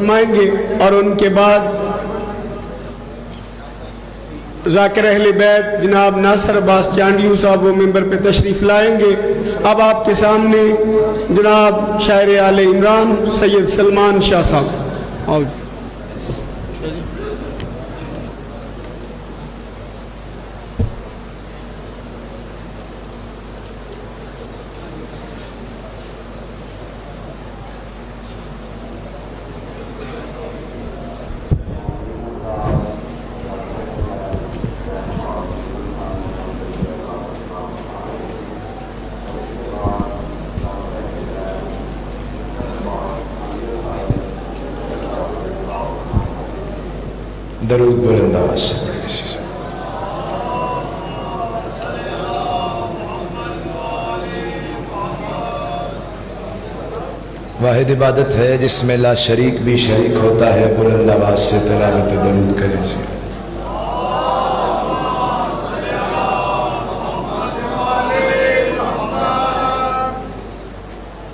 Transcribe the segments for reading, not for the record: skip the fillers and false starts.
फरमाएंगे और उनके बाद ज़ाकिर अहले बैत जनाब नासिर अब्बास चांडियो साहब वो मिंबर पे तशरीफ़ लाएंगे। अब आपके सामने जनाब शायर आले इमरान सैयद सलमान शाह साहब। दरूद बुलंद आवाज़ से वाहिद इबादत है जिसमें ला शरीक भी शरीक होता है। बुलंद आवाज़ से तिलावत दरूद करें।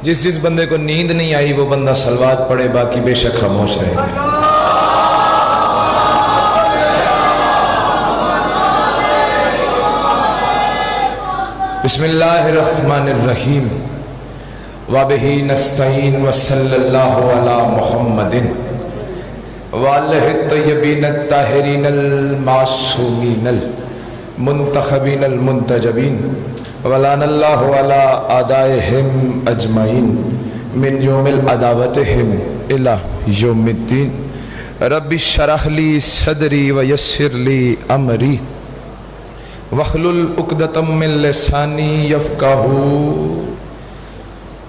जिस बंदे को नींद नहीं आई वो बंदा सलवात पढ़े, बाकी बेशक खामोश रहेगा। बिस्मिल्लाहिर्रहमानिर्रहीम वबिही नस्तईन वसल्लल्लाहु अला मुहम्मदिन वालिहि तय्यबीनत ताहिरीनल मासूमीनल मुंतखबीनल मुंतजबीन वलानल्लाहु अला आदाइहिम अजमईन मिन यौमिल अदावतिहिम इला यौमिद्दीन। रब्बि शरह ली सदरी व यस्सिर ली अमरी वहलुल उक़दतम मिन लिसानी यफ़क़हू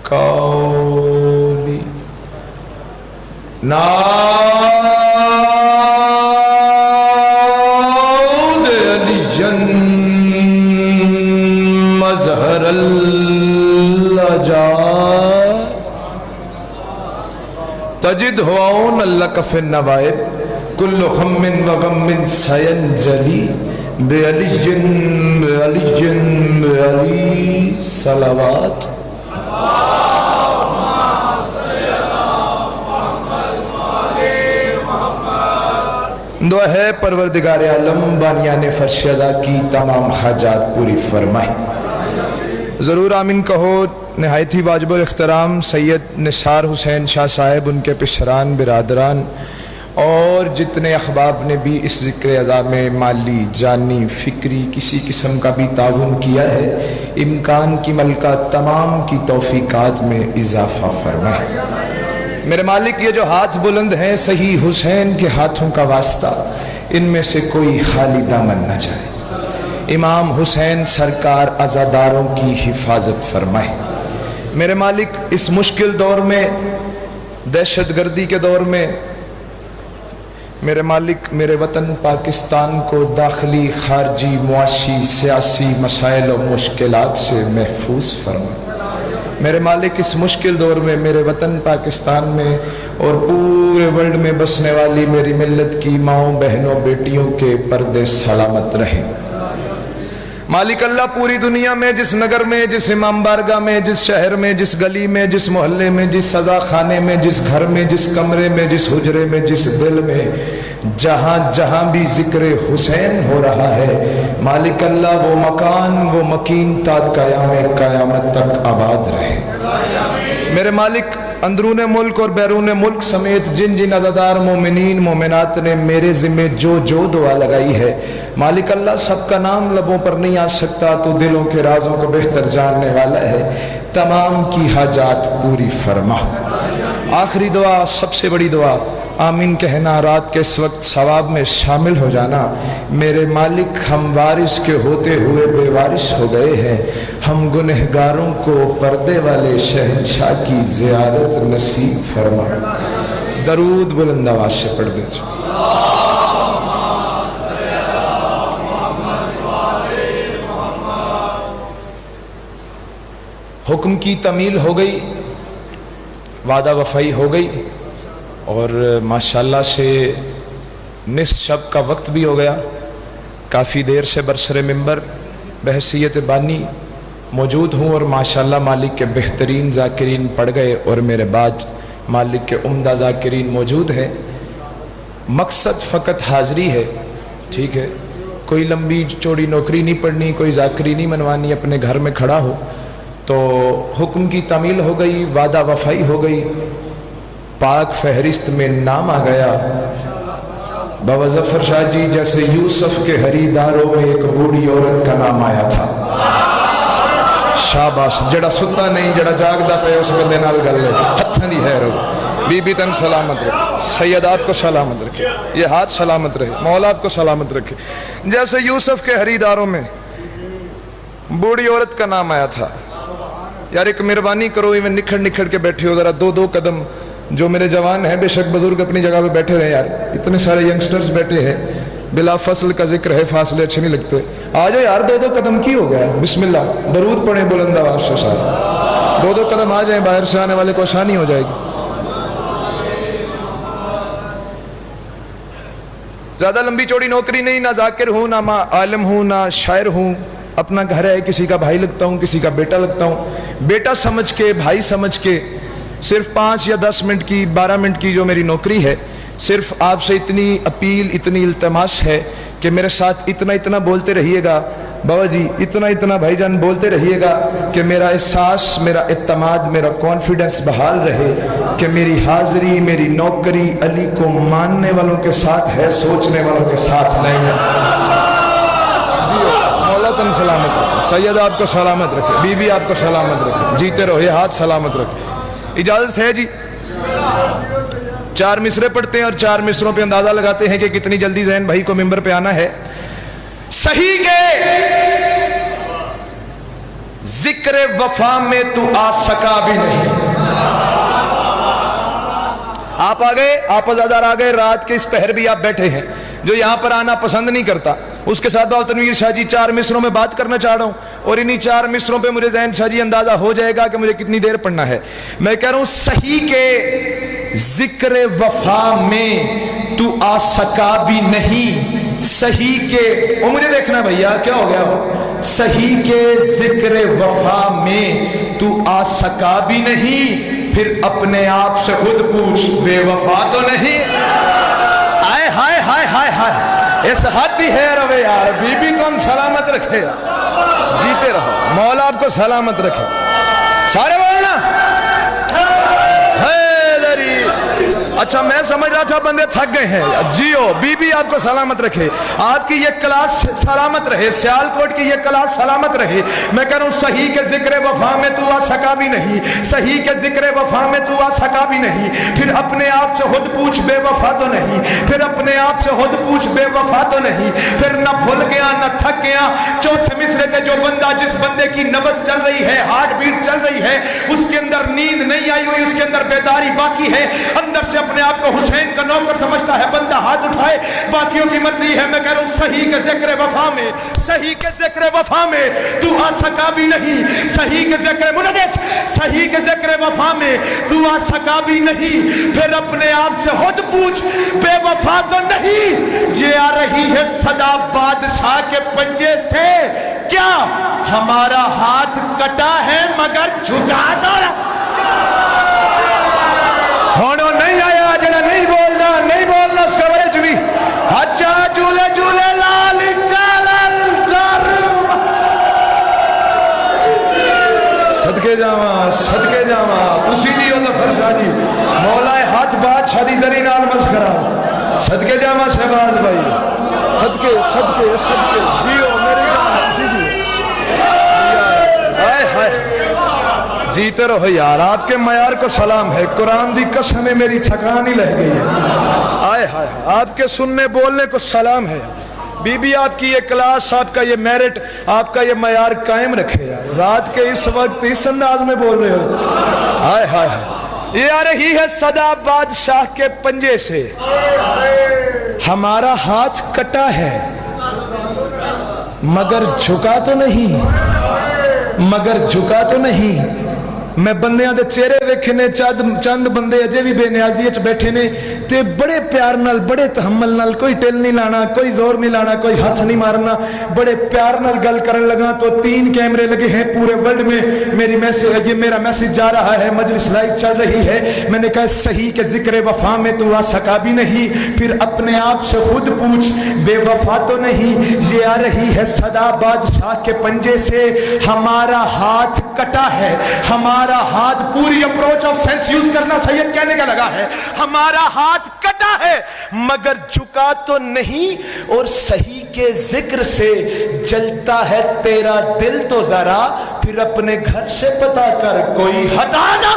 क़ौली। नाऊद अलियन मज़हरल लजा तजिद हुआउन लक फ़िन नवाइब कुल्लु हम्मिन व गम्मिन सयंजली बेअलियन सलावत। दुआ है परवरदिगार आलम बानियान फर्श अज़ा की तमाम हाजात पूरी फरमाए। ज़रूर आमीन कहो। नहायत ही वाजिबुल इख्तराम सैयद निसार हुसैन शाह साहब, उनके पिशरान बिरादरान और जितने अहबाब ने भी इस ज़िक्र अज़ा में माली जानी फ़िक्री किसी किस्म का भी ताउन किया है, इम्कान की मलका तमाम की तौफ़ीक़ात में इजाफ़ा फरमाए। मेरे मालिक ये जो हाथ बुलंद हैं सही हुसैन के हाथों का वास्ता, इनमें से कोई खाली दामन न जाए। इमाम हुसैन सरकार अज़ादारों की हिफाजत फरमाए। मेरे मालिक इस मुश्किल दौर में, दहशतगर्दी के दौर में, मेरे मालिक मेरे वतन पाकिस्तान को दाखिली खारजी मुआशी सियासी मसाइल और मुश्किलात से महफूज फरमा। मेरे मालिक इस मुश्किल दौर में मेरे वतन पाकिस्तान में और पूरे वर्ल्ड में बसने वाली मेरी मिल्लत की माओं बहनों बेटियों के पर्दे सलामत रहें। मालिक अल्लाह पूरी दुनिया में जिस नगर में, जिस इमाम बारगाह में, जिस शहर में, जिस गली में, जिस मोहल्ले में, जिस सजा खाने में, जिस घर में, जिस कमरे में, जिस हुजरे में, जिस दिल में, जहाँ जहाँ भी जिक्र हुसैन हो रहा है, मालिक अल्लाह वो मकान वो मकीन ता क़यामत तक आबाद रहे। मेरे मालिक अंदरून मुल्क और बैरून मुल्क समेत जिन जिन अज़ादार मोमिनीन मोमिनात ने मेरे ज़िम्मे जो जो दुआ लगाई है, मालिक अल्लाह सबका नाम लबों पर नहीं आ सकता, तो दिलों के राजों को बेहतर जानने वाला है। तमाम की हाजात पूरी फरमा। आखिरी दुआ, सबसे बड़ी दुआ, आमीन कहना, रात के इस वक्त सवाब में शामिल हो जाना। मेरे मालिक हम वारिस के होते हुए बेवारिस हो गए हैं, हम गुनहगारों को पर्दे वाले शहंशाह की ज़ियारत नसीब फरमा। दरूद बुलंद आवाज़ से पढ़ दीजिए। हुक्म की तमील हो गई, वादा वफ़ाई हो गई और माशाल्लाह से निस शब का वक्त भी हो गया। काफ़ी देर से बरसरे मिंबर बहसीयत बानी मौजूद हूँ और माशाल्लाह मालिक के बेहतरीन ज़ाकिरीन पढ़ गए और मेरे बाद मालिक के उम्दा ज़ाकिरीन मौजूद हैं। मकसद फ़कत हाज़री है, ठीक है, कोई लंबी चौड़ी नौकरी नहीं पढ़नी, कोई ज़ाकिरी नहीं मनवानी, अपने घर में खड़ा हो तो हुक्म की तामील हो गई, वादा वफाई हो गई, पाक फहरिस्त में नाम आ गया। बाबा ज़फ़र शाह जी जैसे यूसुफ के खरीदारों में एक बूढ़ी औरत का नाम आया था। शाबाश, जड़ा सुता नहीं, जड़ा जागदा पे उस बंदे नाल गल है, हत्थां दी खैर हो। बीबी तन सलामत रखे, सैयद आपको सलामत रखे, ये हाथ सलामत रहे, मौला आपको सलामत रखे। जैसे यूसुफ के खरीदारों में बूढ़ी औरत का नाम आया था। यार एक मेहरबानी करो, इवें निखड़ निखड़ के बैठे हो, जरा दो दो कदम, जो मेरे जवान हैं बेशक बुजुर्ग अपनी जगह पे बैठे रहे, यार इतने सारे यंगस्टर्स बैठे हैं, बिला फसल का जिक्र है, फासले अच्छे नहीं लगते, आ जाओ यार, दो दो कदम की हो गया, बिस्मिल्लाह, दरूद पढ़े बुलंद आवाज से साथ, दो दो कदम आ जाए, बाहर से आने वाले को आसानी हो जाएगी। ज्यादा लंबी चौड़ी नौकरी नहीं, ना जाकिर हूँ, ना आलिम हूँ, ना शायर हूँ, अपना घर है, किसी का भाई लगता हूँ, किसी का बेटा लगता हूँ, बेटा समझ के, भाई समझ के, सिर्फ 5 या 10 मिनट की, 12 मिनट की जो मेरी नौकरी है, सिर्फ आपसे इतनी अपील, इतनी इल्तमास है कि मेरे साथ इतना इतना बोलते रहिएगा बाबा जी, इतना इतना भाईजान बोलते रहिएगा कि मेरा एहसास, मेरा इत्तमाद, मेरा कॉन्फिडेंस बहाल रहे कि मेरी हाजिरी, मेरी नौकरी अली को मानने वालों के साथ है, सोचने वालों के साथ नहीं है। मौला तन सलामत रखे, सैयद आपको सलामत रखे, बीबी आपको सलामत रखे, जीते रहो, ये हाथ सलामत रखे। इजाजत है जी। 4 मिसरे पढ़ते हैं और 4 मिसरों पे अंदाजा लगाते हैं कि कितनी जल्दी ज़ैन भाई को मिंबर पे आना है। सही के जिक्र वफा में तू आ सका भी नहीं। आप आ गए, आप आजादार आ गए, रात के इस पहर भी आप बैठे हैं, जो यहां पर आना पसंद नहीं करता, उसके साथ बाबा तनवीर शाह जी 4 मिसरों में बात करना चाह रहा हूं, और इन्हीं 4 मिसरों पे मुझे ज़ैन शाह जी अंदाजा हो जाएगा कि मुझे कितनी देर पढ़ना है। मैं कह रहा हूं सही के जिक्र वफा में तू आ सका भी नहीं। सही के, वो मुझे देखना भैया क्या हो गया हो, सही के जिक्र वफा में तू आ सका भी नहीं, फिर अपने आप से खुद पूछ बेवफा तो नहीं। हाय हाय हाय हाय हाय, इस हाथी है रवे यार, बीबी तो हम सलामत रखे, जीते रहो, मौला आपको सलामत रखे, सारे बोलना। अच्छा मैं समझ रहा था बंदे थक गए हैं, जियो, बीबी आपको सलामत रखे, आपकी ये क्लास सलामत रहे, सियालकोट की ये क्लास सलामत रहे। मैं कह रहा हूं सही के जिक्र वफा में तू आ सका भी नहीं, सही के जिक्र वफा में तू आ सका भी नहीं, फिर अपने आप से खुद पूछ बेवफा तो नहीं, फिर अपने आप से खुद पूछ बेवफा तो नहीं, फिर न भूल गया न थक गया। चौथे मिसरे थे, जो बंदा, जिस बंदे की नब्ज चल रही है, हार्ट बीट चल रही है, उसके अंदर नींद नहीं आई हुई, उसके अंदर बेदारी बाकी है, अंदर से अपने आप को हुसैन का नौकर समझता है, बंदा हाथ उठाए, बाकियों की मर्जी है। मैं कह रहा हूं सही के जिक्र वफा में, सही के जिक्र वफा में तू आ सका भी नहीं, सही के जिक्र, मुझे देख, सही के जिक्र वफा में तू आ सका भी नहीं, फिर अपने आप से खुद पूछ बेवफा तो नहीं। ये आ रही है सदा बादशाह के पंजे से, क्या हमारा हाथ कटा है मगर झुका दो। होनो नहीं आया, जड़ा नहीं बोलना, नहीं बोलना उसका वजह भी अच्छा झूले झूले लाल सदके जावा, सदके जावा, तुसी जी हो ज़फ़र शाह जी, मौलाए हाथ बात शादी जरी नाल मस्करा, सदके जावा शहबाज भाई, सदके सदके सदके जियो मेरे हाय हाय, जीते रहो यार, आपके मयार को सलाम है, कुरान दी कसम है, मेरी थकान ही लह गई है। आए हाय, आपके सुनने बोलने को सलाम है। बीबी आपकी ये क्लास, आपका ये मेरिट, आपका ये मयार कायम रखे यार, रात के इस वक्त इस अंदाज में बोल रहे हो। हाय हाय, ये आ रही है सदा बादशाह के पंजे से, हमारा हाथ कटा है मगर झुका तो नहीं, मगर झुका तो नहीं। मैं बंदियां दे चेहरे वेखे ने, चंद बंदे अजे भी बेनियाजी च बैठे ने, تے بڑے پیار نال بڑے تحمل نال, کوئی ٹل نہیں لانا, کوئی زور نہیں لانا, کوئی ہاتھ نہیں مارنا, بڑے پیار نال گل کرن لگا تو 3 کیمرے لگے ہیں پورے ورلڈ میں, یہ میرا میسج جا رہا ہے, مجلس لائیو چل رہی ہے. میں نے کہا صحیح کہ ذکر وفا میں تو آ سکا بھی نہیں, پھر اپنے آپ سے خود پوچھ بے وفا تو نہیں, یہ آ رہی ہے صدا بادشاہ کے پنجے سے, ہمارا ہاتھ کٹا ہے, ہمارا ہاتھ, پوری اپروچ آف سینس یوز کرنا سید کہنے کا لگا ہے, ہمارا ہاتھ کٹا ہے مگر جھکا تو نہیں, اور صحیح کے ذکر سے جلتا ہے تیرا دل تو ذرا, پھر اپنے گھر سے پتا کر کوئی ہٹا نہ.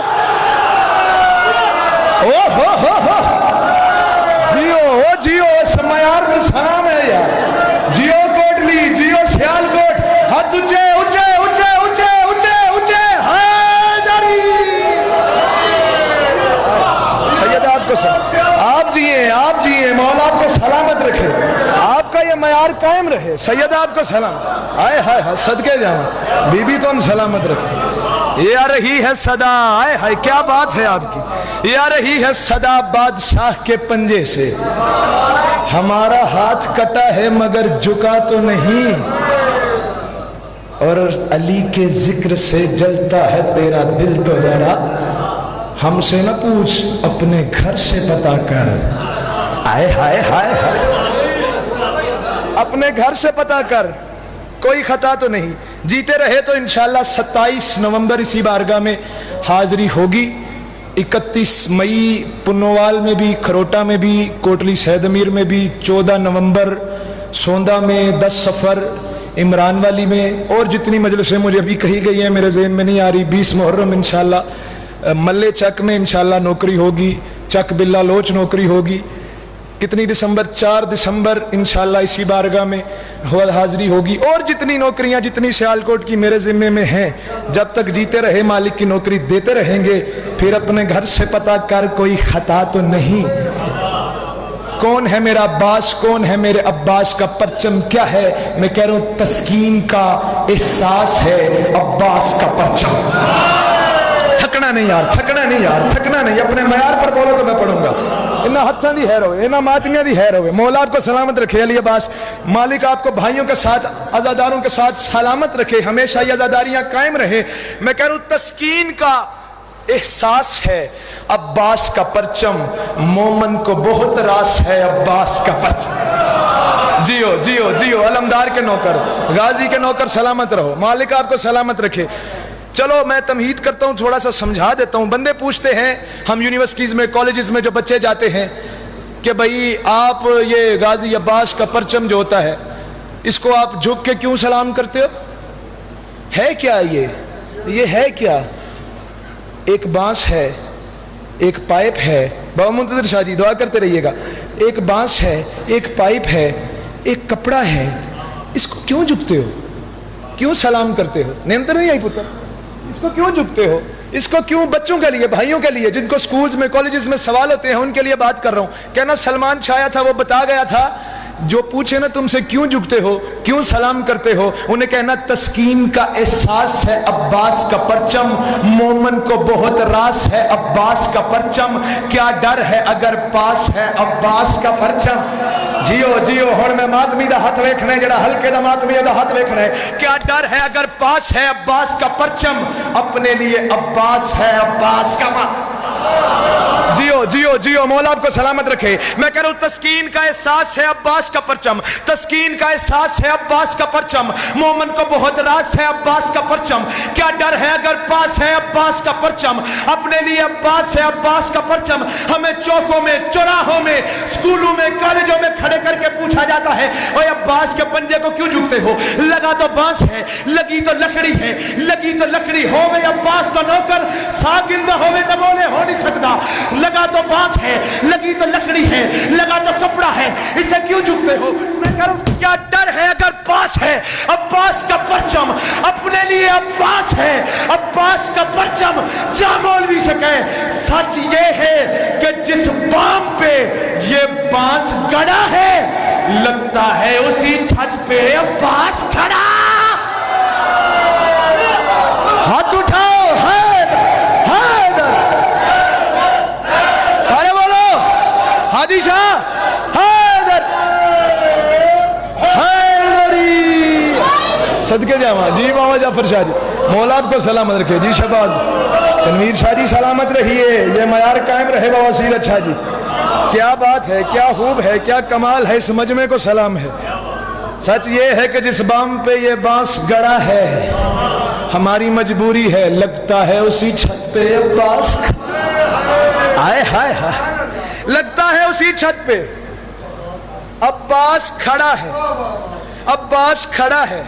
جیو اس معیار میں سلام ہے یار, جیو کوٹلی, جیو سیال کوٹ, ہاتھ اونچے اونچے اونچے اونچے اونچے اونچے, حیدری. سید آپ کو آپ جیئے, مولا آپ کو سلامت رکھے, آپ کا یہ معیار قائم رہے. سید آپ کو سلام, آئے ہائے ہائے صدقے جانا, بی بی تو ہم سلامت رکھے. یہ آ رہی ہے صدا, آئے ہائے کیا بات ہے آپ کی, یہ آ رہی ہے صدا بادشاہ کے پنجے سے, ہمارا ہاتھ کٹا ہے مگر جھکا تو نہیں, اور علی کے ذکر سے جلتا ہے تیرا دل تو ذرا, ہم سے نہ پوچھ اپنے گھر سے پتا کر. آئے ہائے ہائے ہائے, اپنے گھر سے پتا کر, کوئی خطا تو نہیں. جیتے رہے تو انشاءاللہ 27 نومبر اسی بارگاہ میں حاضری ہوگی. 31 مئی پنوال میں بھی, کھروٹا میں بھی, کوٹلی سید امیر میں بھی, 14 نومبر سوندا میں, 10 سفر عمران والی میں, اور جتنی مجلسیں مجھے ابھی کہی گئی ہیں میرے ذہن میں نہیں آ رہی. 20 محرم انشاءاللہ ملے چک میں انشاءاللہ نوکری ہوگی, چک بلا لوچ نوکری ہوگی. کتنی دسمبر, 4 دسمبر انشاءاللہ اسی بارگاہ میں حاضری ہوگی. اور جتنی نوکریاں جتنی سیالکوٹ کی میرے ذمے میں ہیں, جب تک جیتے رہے مالک کی نوکری دیتے رہیں گے. پھر اپنے گھر سے پتا کر کوئی خطا تو نہیں, کون ہے میرا عباس, کون ہے میرے عباس کا پرچم کیا ہے. میں کہہ رہا ہوں تسکین کا احساس ہے عباس کا پرچم. تھکنا نہیں یار, تھکنا نہیں یار, تھکنا نہیں. اپنے معیار پر بولو تو میں پڑھوں گا. انہا ہتھاں دی خیر ہوئے, انہا ماتمیاں دی خیر ہوئے. مولا آپ کو سلامت رکھے. علی عباس, مالک آپ کو بھائیوں کے ساتھ, عزاداروں کے ساتھ سلامت رکھے, ہمیشہ یہ عزاداریاں قائم رہے. میں کہہ رہا ہوں تسکین کا احساس ہے عباس کا پرچم, مومن کو بہت راس ہے عباس کا پرچم. جیو جیو جیو, علمدار کے نوکر, غازی کے نوکر, سلامت رہو. مالک آپ کو سلامت رکھے. چلو میں تمہید کرتا ہوں, تھوڑا سا سمجھا دیتا ہوں. بندے پوچھتے ہیں ہم یونیورسٹیز میں, کالجز میں جو بچے جاتے ہیں کہ بھئی آپ یہ غازی عباس کا پرچم جو ہوتا ہے اس کو آپ جھک کے کیوں سلام کرتے ہو؟ ہے کیا یہ ہے کیا؟ ایک بانس ہے, ایک پائپ ہے. بابا منتظر شاہ جی دعا کرتے رہیے گا. ایک بانس ہے, ایک پائپ ہے, ایک کپڑا ہے, اس کو کیوں جھکتے ہو, کیوں سلام کرتے ہو؟ نیمتر نہیں آئی پتر, اس کو کیوں جھکتے ہو, اس کو کیوں؟ بچوں کے لیے, بھائیوں کے لیے جن کو سکولز میں کالجز میں سوال ہوتے ہیں ان کے لیے بات کر رہا ہوں. کہنا سلمان چھایا تھا, وہ بتا گیا تھا, جو پوچھے نا تم سے کیوں جھکتے ہو, کیوں سلام کرتے ہو, انہیں کہنا تسکین کا احساس ہے عباس کا پرچم, مومن کو بہت راس ہے عباس کا پرچم, کیا ڈر ہے اگر پاس ہے عباس کا پرچم. جیو جیو, ہن میں ماتمی دا ہاتھ ویکھنا ہے, جڑا ہلکے دا ماتمی دا ہاتھ ویکھنا ہے. کیا ڈر ہے اگر پاس ہے عباس کا پرچم, اپنے لیے عباس ہے عباس کا پرچم. جیو جیو جیو, مولا آپ کو سلامت رکھے. میں کہہ رہا ہوں تسکین کا احساس ہے عباس کا پرچم, تسکین کا احساس ہے عباس کا پرچم, مومن کو بہت راز ہے عباس کا پرچم. کیا ڈر ہے اگر پاس ہے عباس کا پرچم, اپنے لیے عباس ہے عباس کا پرچم. ہمیں چوکوں میں, چوراہوں میں, سکولوں میں, کالجوں میں کھڑے کر کے پوچھا جاتا ہے اوے عباس کے پنجے کو کیوں جھکتے ہو؟ لگا تو بانس ہے, لگی تو لکڑی ہے, لگی تو لکڑی ہوے عباس تو نوکر, ساگندہ ہوے تو بولے ہو نہیں سکتا. لگا تو بانس ہے, لگی تو لکڑی ہے, لگا تو کپڑا ہے, اسے کیوں جھکتے ہو؟ میں کہہ رہا ہوں کیا ڈر ہے اگر پاس ہے عباس کا پرچم, اپنے لیے عباس ہے عباس کا پرچم. جا مولوی سے کہے سچ یہ ہے کہ جس بام پہ یہ بانس گڑا ہے لگتا ہے اسی چھت پہ عباس کھڑا. ہاتھ اٹھاؤ, حیدر, حیدر, سارے بولو हादी शाह हैदर हैदरी सदके जावा जी मामा जाफर शाह जी, मौला आपको सलामत रखे जी। शहबाज तनवीर शाह जी सलामत रहिए, ये मयार कायम रहे बवासीर अच्छा जी। क्या बात है, क्या खूब है, क्या कमाल है, इस मजमे को सलाम है। सच ये है कि जिस बाम पे ये बांस गड़ा है हमारी मजबूरी है, लगता है उसी छत पे अब्बास आए हाय हाय, लगता है उसी छत पे अब्बास खड़ा है, अब्बास खड़ा है,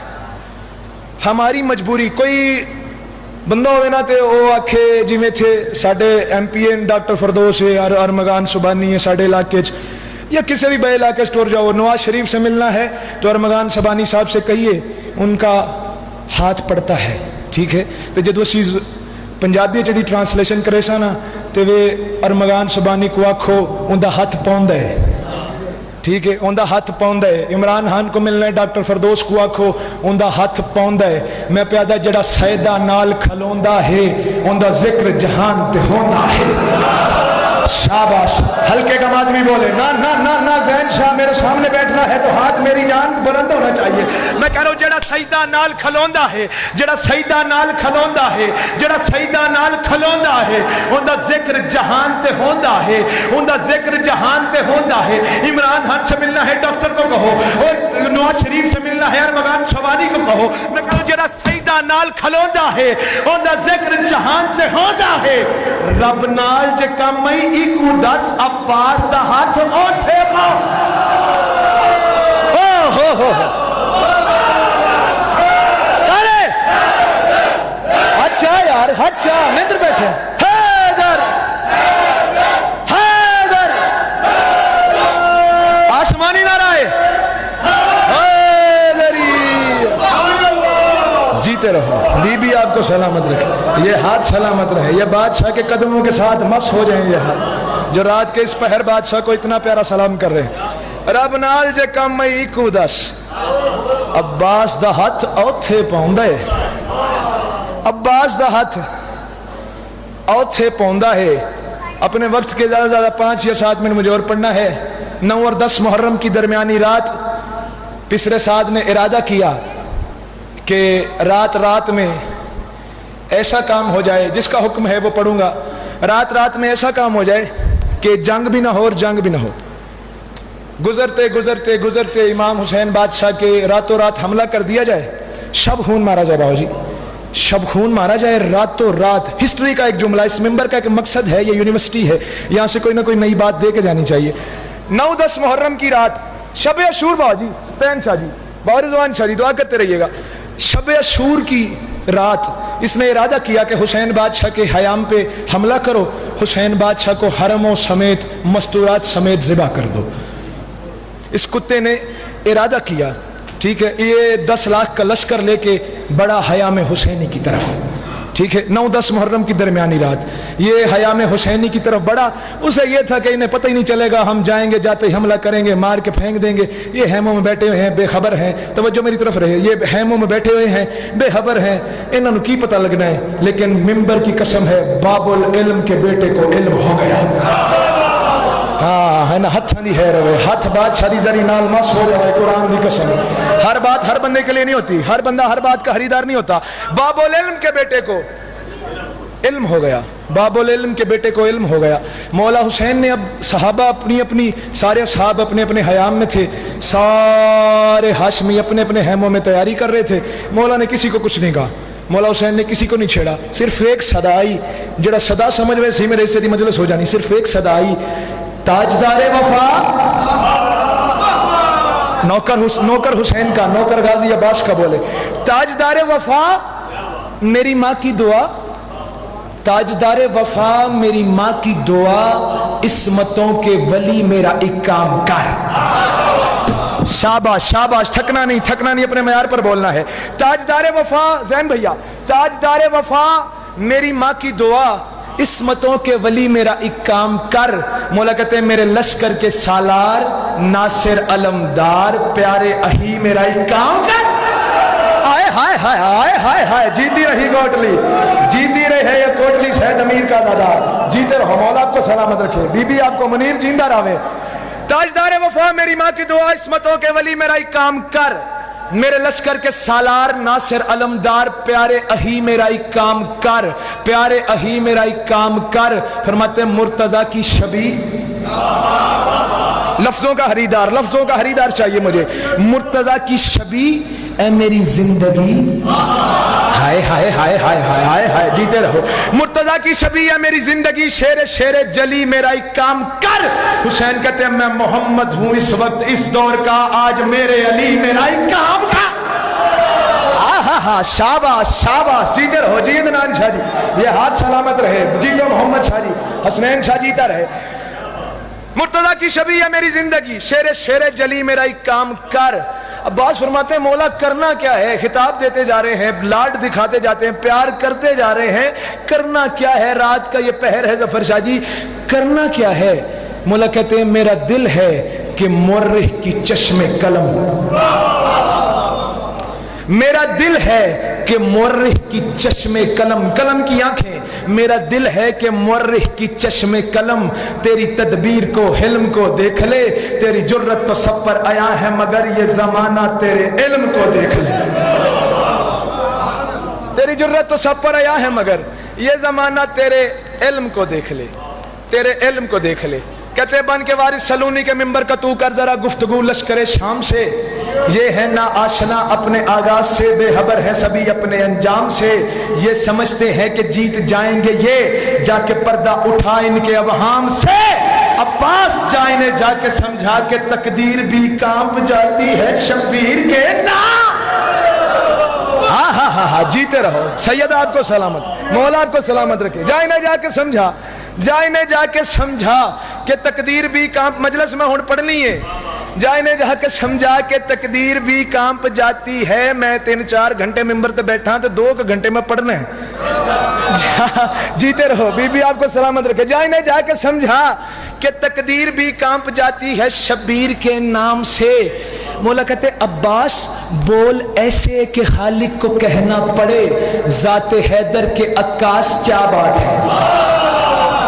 हमारी मजबूरी। कोई बंदा होवे ना ते वो आखे जिमें थे साडे MP डॉक्टर फरदोस है और अरमगान सुबानी है साडे इलाके च, या किसी भी बड़े इलाके स्टोर जाओ, नवाज शरीफ से मिलना है तो अरमगान सुबानी साहब से कहिए, उनका हाथ पड़ता है। ठीक है, तो जब वो चीज़ पंजाबी च ट्रांसलेशन करे सा ना तो वे अरमगान सुबानी को आखो उनका हाथ पाउंदा है। ठीक है, उनका हाथ पाउंदा है। इमरान खान को मिलना है डॉक्टर फरदोस को आखो उनका हाथ पाउंदा है। मैं प्यादा जड़ा सैदा नाल खलोंदा है उनका जिक्र जहान ते होंदा है। शाबाश, हल्के का आदमी बोले ना ना ना ना ज़ैन शाह मेरे सामने बैठना है तो हाथ मेरी जान बुलंद होना चाहिए। मैं कह रहा हूं जड़ा सईदा नाल खलोंदा है, जड़ा सईदा नाल खलोंदा है, जड़ा सईदा नाल खलोंदा है उनका जिक्र जहान ते होंदा है, उनका जिक्र जहान ते होंदा है। इमरान खान से मिलना है डॉक्टर को कहो, और नवाज शरीफ से मिलना है अरमगान सवानी को कहो। मैं कह रहा हूं जड़ा सईदा नाल खलोंदा है उनका जिक्र जहान ते होंदा है। रब नाल जे कम ही इकू दस अब्बास दा हाथ ओथे पाओ। ओ हो सारे अच्छा यार, अच्छा मित्र बैठे हैदर हैदर आसमानी नाराए हैदरी, जीते रहो। बीबी आपको सलामत रखे, ये हाथ सलामत रहे, ये बादशाह के कदमों के साथ मस हो जाए। ये हाथ जो रात के इस पहर बादशाह को इतना प्यारा सलाम कर रहे हैं। रब नाल जे कम मई को दस अब्बास दा हथ औथे पाउंदा है, अब्बास दा हथ औथे पाउंदा है। अपने वक्त के ज़्यादा से ज़्यादा 5 या 7 मिनट मुझे और पढ़ना है। 9 और 10 मुहर्रम की दरमियानी रात पिसरे साद ने इरादा किया कि रात रात में ऐसा काम हो जाए, जिसका हुक्म है वो पढ़ूंगा। रात रात में ऐसा काम हो जाए कि जंग भी ना हो और जंग भी ना हो। गुजरते गुजरते गुजरते इमाम हुसैन बादशाह के रातों रात हमला कर दिया जाए, शब खून मारा जाए। बाबू जी, शब खून मारा जाए रातों रात। हिस्ट्री का एक जुमला, इस मेंबर का एक मकसद है, ये यूनिवर्सिटी है, यहाँ से कोई ना कोई नई बात दे के जानी चाहिए। 9-10 मुहर्रम की रात, शब अशूर बाबू जी, सतैन शाह जी, बारिजवान शाह जी, दुआ करते रहिएगा। शब अशूर की रात इसने इरादा किया कि हुसैन बादशाह के हयाम पे हमला करो, हुसैन बादशाह को हरमों समेत मस्तूरात समेत ज़िबा कर दो। इस कुत्ते ने इरादा किया, ठीक है, ये 10 लाख का लश्कर लेके बड़ा हयाम हुसैनी की तरफ, ठीक है, 9-10 मुहर्रम की दरमियानी रात ये हयाम हुसैनी की तरफ बढ़ा। उसे ये था कि इन्हें पता ही नहीं चलेगा, हम जाएंगे, जाते ही हमला करेंगे, मार के फेंक देंगे। ये हैमों में बैठे हुए हैं, बेखबर हैं, तवज्जो मेरी तरफ रहे, ये हैमों में बैठे हुए हैं, बेखबर हैं, इन्होंने की पता लगना है। लेकिन मिंबर की कसम है, बाबुल इल्म के बेटे को इल्म हो गया। हाँ है ना, हथ दी है रवे, हथ बादशाह दी जरी नाल मस हो जाए, कुरान की कसम। हर बात हर बंदे के लिए नहीं होती, हर बंदा हर बात का खरीदार नहीं होता। बाबुल इल्म के बेटे को इल्म हो गया, बाबुल इल्म के बेटे को इल्म हो गया। मौला हुसैन ने अब सहाबा अपनी अपनी, सारे सहाब अपने अपने हयाम में थे, सारे हाशमी अपने अपने हैमों में तैयारी कर रहे थे। मौला ने किसी को कुछ नहीं कहा, मौला हुसैन ने किसी को नहीं छेड़ा। सिर्फ एक सदा आई, जरा सदा समझ में सी मेरे से मजलिस हो जानी। सिर्फ एक सदा आई, ताजदारे वफा, नौकर हुसैन का, नौकर गाजी अब्बास का बोले, ताजदारे वफा मेरी माँ की दुआ, ताजदारे वफा मेरी माँ की दुआ, इस्मतों के वली मेरा एक काम कर। शाबाश शाबाश, थकना नहीं, थकना नहीं, अपने मयार पर बोलना है। ताजदारे वफा, जैन भैया, ताजदारे वफा मेरी माँ की दुआ, इस्मतों के वली मेरा एक काम कर। मौला कहते हैं मेरे लश्कर के सालार नासिर अलमदार प्यारे अही मेरा एक काम कर। आए हाय हाय हाय हाय हाय हाय, जीती रही कोटली, जीती रही है ये कोटली शहद अमीर का दादा, जीते रहो, मौला आपको सलामत रखे, बीबी आपको मुनीर जिंदा रहे। ताजदार वफा मेरी माँ की दुआ, इस्मतों के वली मेरा एक काम कर, मेरे लश्कर के सालार नासिर अलमदार, प्यारे अही मेरा एक काम कर, प्यारे अही मेरा एक काम कर। फरमाते मुर्तजा की शबी, लफ्जों का खरीदार चाहिए मुझे, मुर्तजा की शबी ए मेरी जिंदगी, हाय हाय हाय हाय हाय हाय हाय, जीते रहो। मुर्तजा की शबी है मेरी जिंदगी, शेरे शेरे जली मेरा एक काम कर। हुसैन कहते हैं मैं मोहम्मद हूं इस वक्त इस दौर का, आज मेरे अली मेरा एक काम कर। हा शाबाश शाबाश, जीते रहो जी अदनान शाह जी, ये हाथ सलामत रहे, जीतो मोहम्मद शाह जी, हसनैन शाह जीता रहे। मुर्तजा की शबी है मेरी जिंदगी, शेरे शेरे जली मेरा एक काम कर। अब्बास फरमाते हैं मौला करना क्या है, खिताब देते जा रहे हैं, लाड दिखाते जाते हैं, प्यार करते जा रहे हैं, करना क्या है, रात का ये पहर है जफर शाह जी, करना क्या है। मौला कहते हैं मेरा दिल है कि मुर्रिह की चश्मे कलम, मेरा दिल है कि मुर्रिह की चश्मे कलम, कलम की आंखें, मेरा दिल है कि मुर्रिह की चश्मे कलम, तेरी तदबीर को हिल्म को देख ले, तेरी जुर्रत तो सब पर आया है मगर ये जमाना तेरे इल्म को देख ले, तेरी जुर्रत तो सब पर आया है मगर ये जमाना तेरे इल्म को देख ले, तेरे इल्म को देख ले। कहते बन के वारिस सलूनी के मिंबर का तू कर जरा गुफ्तगू लश्करे शाम से, ये है ना आशना अपने आगाज से, बेखबर है सभी अपने अंजाम से, ये समझते हैं कि जीत जाएंगे ये, जाके पर्दा उठा इनके अवहाम से। अब्बास जाने जाके समझा के तकदीर भी कांप जाती है शब्बीर के नाम। हा हा हा हा, जीते रहो, सैयद आपको सलामत, मौला आपको सलामत रखे। जाने जाके समझा, जाने जाके समझा कि तकदीर भी कांप, मजलिस में हुण पढ़नी है, जाने जाके समझा के तकदीर भी कांप जाती है। मैं 3-4 घंटे मिंबर पे बैठा तो 2 घंटे में पढ़ना है। जीते रहो, बीबी आपको सलामत रखे। जाने जाके समझा कि तकदीर भी कांप जाती है शब्बीर के नाम से। मौला कहते अब्बास बोल ऐसे कि खालिक को कहना पड़े, जाते हैदर के अक्कास क्या बात है।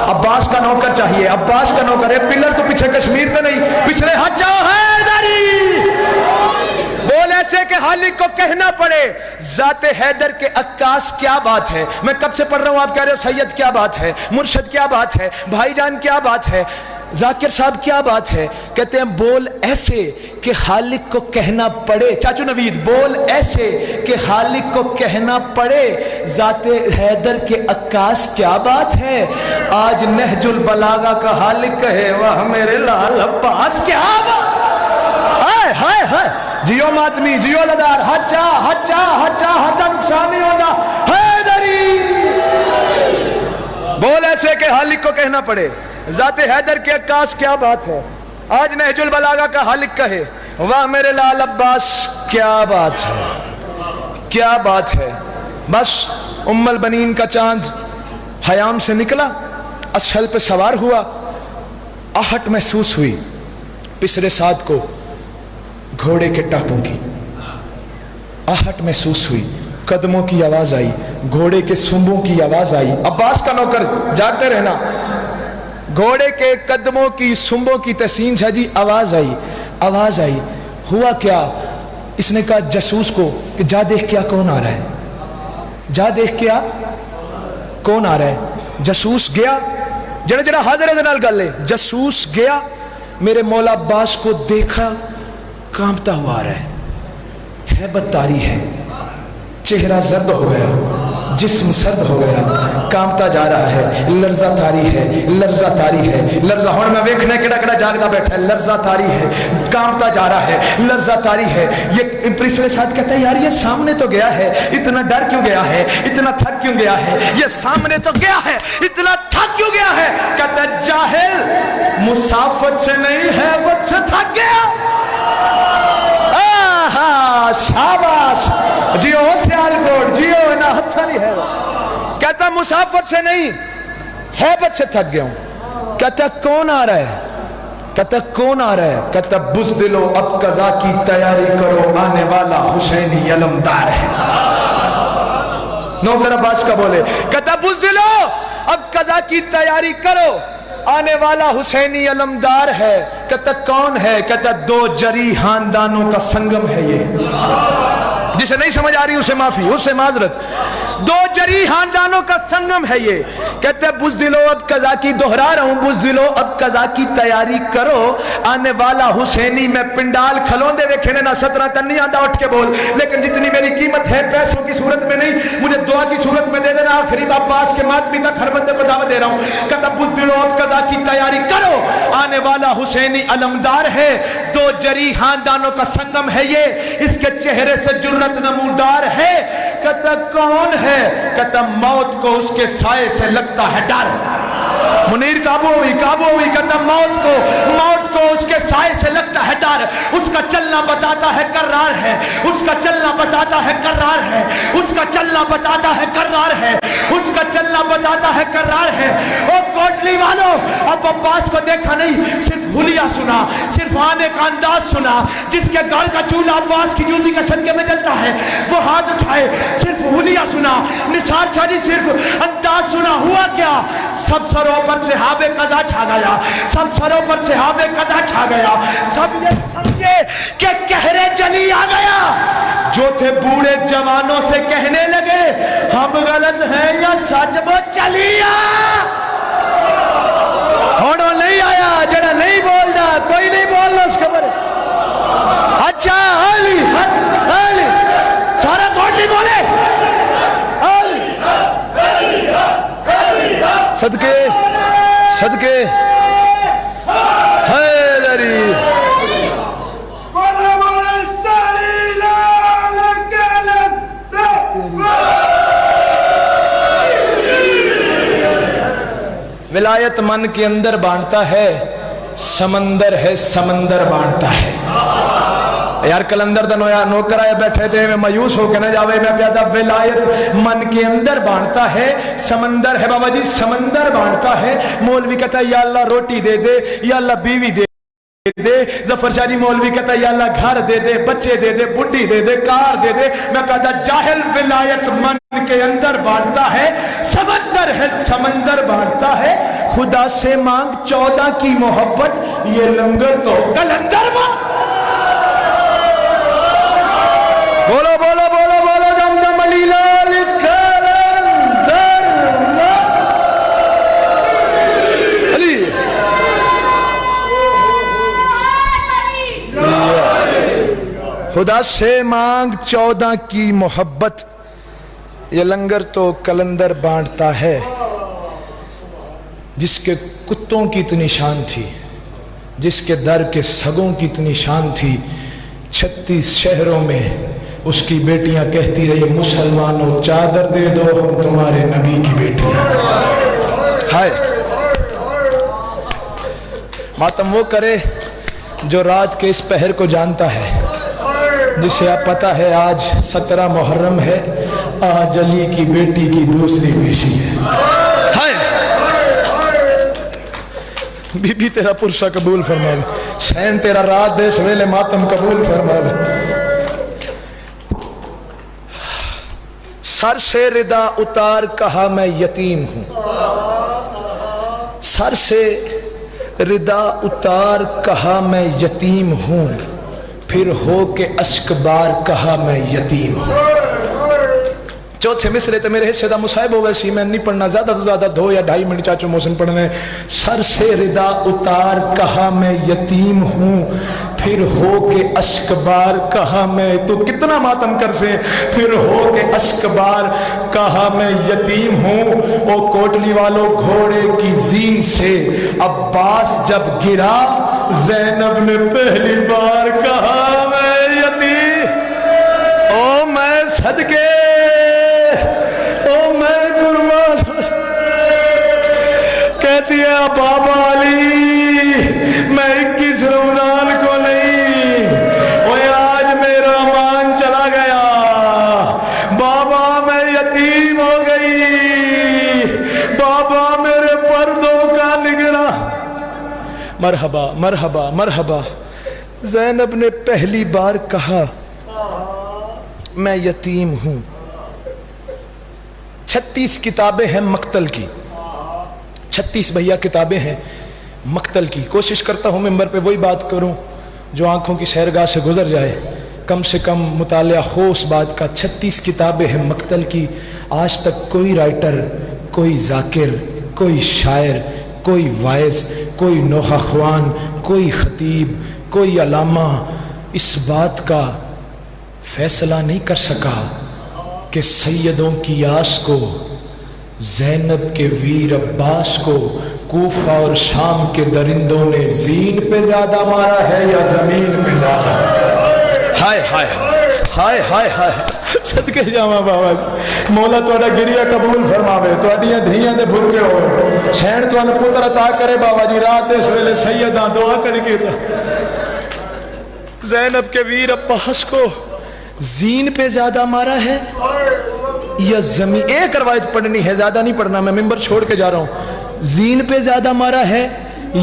अब्बास का नौकर चाहिए, अब्बास का नौकर है, पिलर तो पीछे कश्मीर पे नहीं, पिछले हाथ जाओ हैदरी। बोल ऐसे कि खालिक को कहना पड़े, जाते हैदर के अक्कास क्या बात है। मैं कब से पढ़ रहा हूं, आप कह रहे हो सैयद क्या बात है, मुर्शद क्या बात है, भाईजान क्या बात है, जाकिर साहब क्या बात है। कहते हैं बोल ऐसे कि खालिक को कहना पड़े, चाचू नवीद बोल ऐसे कि खालिक को कहना पड़े, जाते हैदर के अक्कास क्या बात है। आज नहजुल बलागा का खालिक कहे वाह मेरे लाल अब्बास क्या बात। हाय हाय हाय, जियो मातमी जियो लदार, हच्चा हच्चा हच्चा हतम शामी होगा हैदरी। बोल ऐसे कि खालिक को कहना पड़े, जाते हैदर के अक्कास क्या बात है। आज नहजुल बलागा का खालिक कहे वाह मेरे लाल अब्बास क्या बात है, क्या बात है। बस उम्मल बनीन का चांद हयाम से निकला, अछल पे सवार हुआ, आहट महसूस हुई पिछले साथ को घोड़े के टापों की, आहट महसूस हुई, कदमों की आवाज आई, घोड़े के सुंबों की आवाज आई। अब्बास का नौकर जागते रहना, घोड़े के कदमों की सुंबों की तहसीन शाह जी आवाज आई, आवाज आई। हुआ क्या, इसने कहा जासूस को कि जा देख क्या कौन आ रहा है, जा देख क्या कौन आ रहा है। जासूस गया, जरा जरा हाजिर नाल गल है, जासूस गया, मेरे मौला अब्बास को देखा कांपता हुआ आ रहा है, हैबत तारी है, चेहरा जर्द हो गया, जिस्म सर्द हो गया, कांपता जा रहा है, लर्जा तारी है, लर्जा तारी है, लर्जा। हुण मैं वेखना केड़ा केड़ा जागदा बैठा है, लर्जा तारी है, कांपता जा रहा है, लर्जा तारी है। ये पिछले साथ कहता है यार ये सामने तो गया है, इतना डर क्यों गया है, इतना थक क्यों गया है, ये सामने तो गया है, इतना थक क्यों गया है। कहता है जाहिल मुसाफत से नहीं है वो थक गया। शाबाश, जियो सियालकोट, जियो ना हथारी है। कहता मुसाफत से नहीं हैबत से थक गया हूं। कहता कौन आ रहा है, कहता कौन आ रहा है। कहता बुज़दिलो अब कज़ा की तैयारी करो, आने वाला हुसैनी अलमदार है। نوکر عباس کا بولے، کہتا بزدلو اب قضا کی تیاری کرو، آنے والا حسینی علمدار ہے۔ کہتا کون ہے؟ کہتا دو جری خاندانوں کا سنگم ہے یہ۔ جسے نہیں سمجھ آ رہی اسے معافی، اسے معذرت۔ دو جری خاندانوں کا سنگم ہے یہ۔ کہتے بزدلو اب قضا کی، دہرا رہا ہوں، بزدلو اب قضا کی تیاری کرو، آنے والا حسینی میں پنڈال کھلوندے وے کھینے نہ 17 تن نہیں آدھا اٹھ کے بول، لیکن جتنی میری قیمت ہے پیسوں کی صورت میں نہیں، مجھے دعا کی صورت میں دے دینا، آخری عباس کے ماتمی کا گھر بندے کو دعوت دے رہا ہوں۔ کہتا بزدلو اب قضا کی تیاری کرو، آنے والا حسینی علمدار ہے، دو جری خاندانوں کا سنگم ہے یہ، اس کے چہرے سے جرت نمودار ہے۔ کہتا کون ہے؟ کہتا موت کو اس کے سائے سے لگتا ہے ڈر۔ منیر قابو ہوئی کہتا موت کو اس کے سائے سے لگتا ہے ڈر، اس کا چلنا بتاتا ہے کرار ہے، اس کا چلنا بتاتا ہے کرار ہے، اس کا چلنا بتاتا ہے کرار ہے، اس کا چلنا بتاتا ہے کرار ہے۔ او کوٹلی والوں، اب عباس کو دیکھا نہیں، صرف حلیہ سنا، صرف آنے کا انداز سنا، جس کے گال کا چولہا عباس کی جوتی کے صدقے میں جلتا ہے وہ ہاتھ اٹھائے، صرف حلیہ سنا، نثار چھاڑی، صرف انداز سنا۔ ہوا کیا؟ سب سروں پر صحاب قضا چھا گیا، سب سروں پر صحاب قضا چھا گیا، سب یہ سمجھے کہ کہرے جلی آ گیا۔ جو تھے بوڑھے جوانوں سے کہنے لگے ہم غلط ہیں یا سچ، وہ چلی آ ہوڑو نہیں آیا، جڑا نہیں بول دا کوئی نہیں بولنا اس خبر۔ اچھا علی سارا کوٹلی بولے صدقے حیدری۔ ولایت من کے اندر بانٹتا ہے، سمندر ہے سمندر بانٹتا ہے۔ یار کلندر دا نوکر آئے بیٹھے تھے، میں مایوس ہو کے نہ جاوے، میں پیادا ولایت من کے اندر بانٹتا ہے، سمندر ہے بابا جی سمندر بانٹتا ہے۔ مولوی کہتا ہے یا اللہ روٹی دے دے، یا اللہ بیوی دے دے، ظفر شاہ جی مولوی کہتا ہے یا اللہ گھر دے دے، بچے دے دے، بڈی دے دے، کار دے دے۔ میں کہتا جاہل ولایت من کے اندر بانٹتا ہے، سمندر ہے سمندر بانٹتا ہے۔ خدا سے مانگ 14 کی محبت، یہ لنگر تو کلندر بانٹ۔ بولو بولو بولو بولو دم دم علی لال کلندر علی۔ خدا سے مانگ 14 کی محبت، یہ لنگر تو کلندر بانٹتا ہے۔ جس کے کتوں کی اتنی شان تھی، جس کے در کے سگوں کی اتنی شان تھی، 36 شہروں میں اس کی بیٹیاں کہتی رہی مسلمانوں چادر دے دو ہم تمہارے نبی کی بیٹی ہیں۔ ہائے ماتم وہ کرے جو رات کے اس پہر کو جانتا ہے، جسے آپ پتا ہے آج 17 محرم ہے، آج علی کی بیٹی کی دوسری پیشی ہے۔ ہائے بی بی تیرا پرسہ قبول فرما لے، سین تیرا رات دے سویلے ماتم قبول فرما لے۔ سر سے ردا اتار کہا میں یتیم ہوں، سر سے ردا اتار کہا میں یتیم ہوں، پھر ہو کے اشک بار کہا میں یتیم ہوں۔ چوتھے مصرے تے میرے حصے دا مصائب ہو ویسی میں نہیں پڑھنا، زیادہ تو زیادہ 2 یا 2.5 منٹ چاچو محسن پڑھنے۔ سر سے ردا اتار کہا میں یتیم ہوں، پھر ہو کے اشک بار کہا میں، تو کتنا ماتم کر سے، پھر ہو کے اشک بار کہا میں یتیم ہوں۔ او کوٹلی والو گھوڑے کی زین سے عباس جب گرا، زینب نے پہلی بار کہا میں یتیم۔ او میں صدقے، او میں قربان، کہتی ہے بابا علی میں 21 رمضان کو نہیں، وہ آج میرا مان چلا گیا، بابا میں یتیم ہو گئی، بابا میرے پردوں کا نگراں۔ مرحبا مرحبا مرحبا۔ زینب نے پہلی بار کہا میں یتیم ہوں، 36 किताबें हैं मक्तल की, 36 भैया किताबें हैं मक्तल की। कोशिश करता हूँ मिंबर पे वही बात करूँ जो आंखों की सैरगाह से गुजर जाए, कम से कम मुतालिया हो उस बात का। 36 किताबें हैं मक्तल की। आज तक कोई राइटर, कोई जाकिर, कोई शायर, कोई वाइज, कोई नोहा ख्वान, कोई खतीब, कोई अलामा इस बात का फैसला नहीं कर सका कि सैयदों की आस को, ज़ैनब के वीर अब्बास को कूफा और शाम के दरिंदों ने जीन पे ज्यादा मारा है या जमीन पे ज्यादा? हाय हाय हाय हाय हाय, सदके जावा बाबा जी, मौला तुहाडा गिरिया कबूल फरमावे, तुहाडियां धीयां दे भुरके हो, सैन तुहानू पुत्र अता करे बाबा जी। रात इस वेले सैयदां दुआ करके ज़ैनब के वीर अब्बास को जीन पे ज्यादा मारा है या जमीन? एक रवायत पढ़नी है, ज्यादा नहीं पढ़ना, मैं मिंबर छोड़ के जा रहा हूं। जीन पे ज्यादा मारा है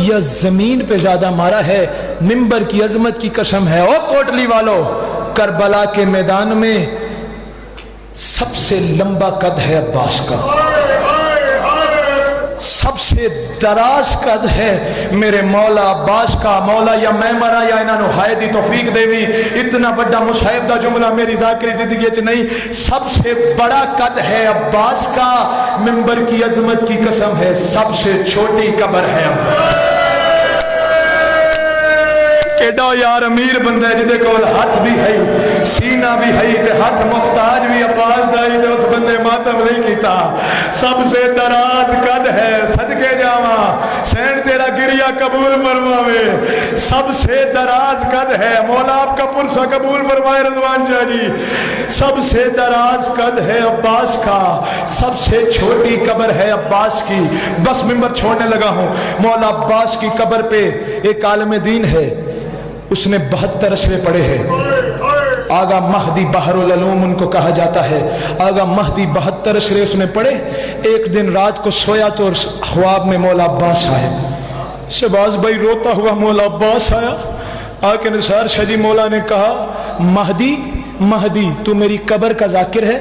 या जमीन पे ज्यादा मारा है? मिंबर की अजमत की कसम है। ओ कोटली वालों, करबला के मैदान में सबसे लंबा कद है अब्बास का, सबसे दराज कद है मेरे मौला अब्बास का। मौला या मैं मरा या इन्होंने हाय दी तौफीक देवी, इतना बड़ा मुसाहिब दा जुमला मेरी ज़ाकरी जिंदगी च नहीं। सबसे बड़ा कद है अब्बास का, मिंबर की अजमत की कसम है, सबसे छोटी कब्र है अब्बास। केडा यार अमीर बंदा है जिदे कोल हाथ भी है, सीना भी है, ते हाथ मुख्ताज भी अब्बास दा ही, उस बंदे मातम नहीं कीता। सबसे दराज कद है, सदके जावा, सैन तेरा गिरिया कबूल फरमावे। सबसे दराज कद है, मौला आपका पुरसा कबूल फरमाए रज़वान शाह जी। सबसे दराज कद है अब्बास का, सबसे छोटी कब्र है अब्बास की। बस मिंबर छोड़ने लगा हूँ। मौला अब्बास की कब्र पे एक आलिम दीन है, उसने 72 अशरे पढ़े हैं। आगा महदी बहरुल उलूम उनको कहा जाता है। आगा महदी 72 अशरे उसने पढ़े। एक दिन रात को सोया तो ख्वाब में मौला अब्बास आए। शहबाज भाई रोता हुआ मौला अब्बास आया, आके निसार शाह जी मौला ने कहा, महदी महदी तू मेरी कब्र का जाकिर है?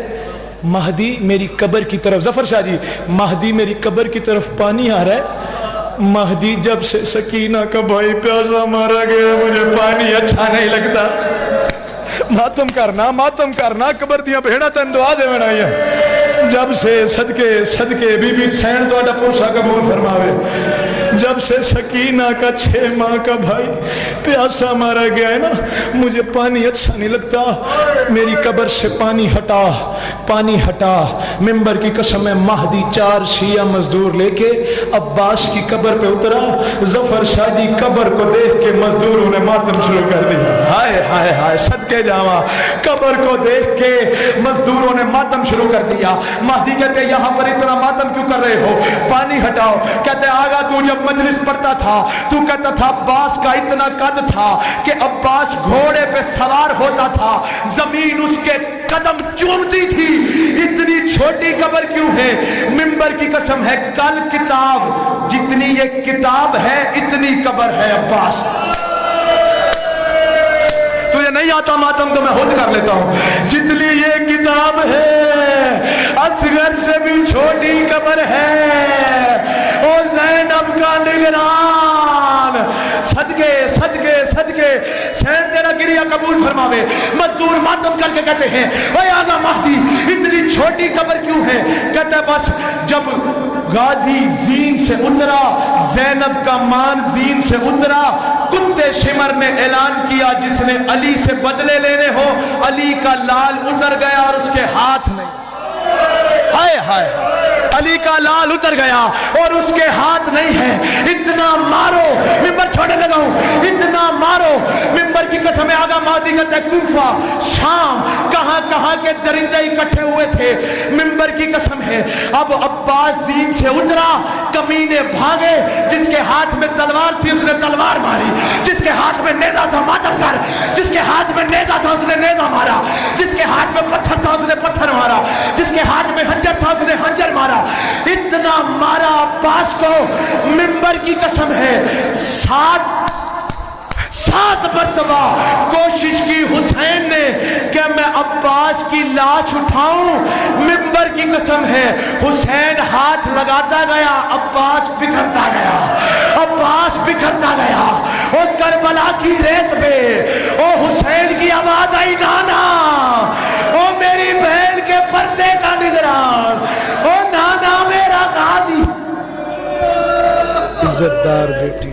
महदी मेरी कब्र की तरफ, जफर शाह जी, महदी मेरी कब्र की तरफ पानी आ रहा है। महदी जब से सकीना का भाई प्यासा मारा गया, मुझे पानी अच्छा नहीं लगता। मातम करना कबर दिया भेड़ा तेन दुआ दे बनाई। जब से सदके सदके बीबी सैन तुहाडा पुरसा कबूल फरमावे, जब से सकीना का 6 माह का भाई प्यासा मारा गया है ना, मुझे पानी अच्छा नहीं लगता। मेरी कब्र से पानी हटा, पानी हटा। मिंबर की कसम है, महदी 4 शिया मजदूर लेके अब्बास की कब्र पे उतरा। जफर शाह जी कब्र को देख के मजदूरों ने मातम शुरू कर दिया। हाय हाय हाय, सदके जावा, कब्र को देख के मजदूरों ने मातम शुरू कर दिया। महदी कहते यहाँ पर इतना मातम क्यों कर रहे हो, पानी हटाओ। कहते आगा तू जब मजलिस पढ़ता था तू कहता था अब्बास का इतना कद था कि अब्बास घोड़े पे सवार होता था, जमीन उसके कदम चूमती थी। इतनी छोटी कब्र क्यों है? मिंबर की कसम है, कल किताब जितनी ये किताब है इतनी कब्र है अब्बास। तुझे नहीं आता मातम तो मैं खुद कर लेता हूं। जितनी ये किताब है असगर से भी छोटी कब्र है। ओ ज़ैनब का निगरान, सदके सदके सदके सैन तेरा गिरिया कबूल फरमावे। मजदूर मातम करके कहते हैं, ओए आगा महदी इतनी छोटी कब्र क्यों है? कहते बस जब गाजी जीन से उतरा, ज़ैनब का मान जीन से उतरा, कुत्ते शिमर ने ऐलान किया जिसने अली से बदले लेने हो, अली का लाल उतर गया और उसके हाथ नहीं। हाय हाय, अली का लाल उतर गया और उसके हाथ नहीं है। इतना मारो, मिंबर छोड़ने लगा हूं, इतना मारो। मिंबर की कसम है, आगा महदी कहते कूफा शाम कहां कहां के दरिंदे इकट्ठे हुए थे। मिंबर की कसम है, अब अब्बास जीन से उतरा, कमीने भागे। जिसके हाथ में तलवार थी उसने तलवार मारी, जिसके हाथ में नेजा था मातम कर, जिसके हाथ में नेजा था उसने नेजा मारा, जिसके हाथ में पत्थर था उसने पत्थर मारा, जिसके हाथ में हंजर था उसने हंजर मारा। इतना मारा अब्बास को, मिंबर की कसम है, 7 मरतबा कोशिश की हुसैन ने कि मैं عباس کی لاش اٹھاؤں، منبر کی قسم ہے حسین ہاتھ لگاتا گیا، عباس بکھرتا گیا، عباس بکھرتا گیا۔ وہ کربلا کی ریت پہ او حسین کی آواز آئی، نانا او میری بہن کے پردے کا نگران، او نانا میرا غازی۔ عزت دار بیٹی